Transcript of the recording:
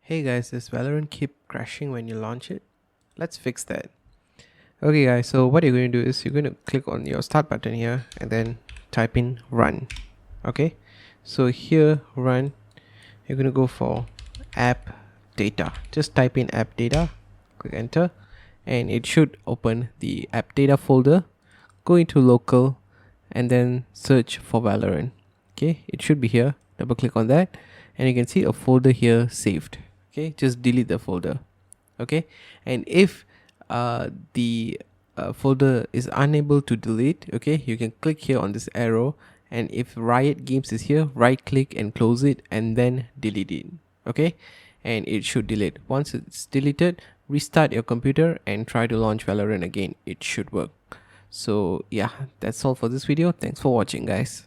Hey guys, does Valorant keep crashing when you launch it? Let's fix that. Okay guys, so what you're going to do is you're going to click on your start button here and then type in run. Okay, so here run, you're going to go for app data. Just type in app data, click enter, and it should open the app data folder. Go into local and then search for Valorant. Okay, it should be here. Double click on that and you can see a folder here saved. Okay, just delete the folder. Okay, and if the folder is unable to delete, okay, you can click here on this arrow, and if Riot Games is here, right click and close it and then delete it. Okay, and it should delete. Once it's deleted, restart your computer and try to launch Valorant again. It should work. So yeah, that's all for this video. Thanks for watching, guys.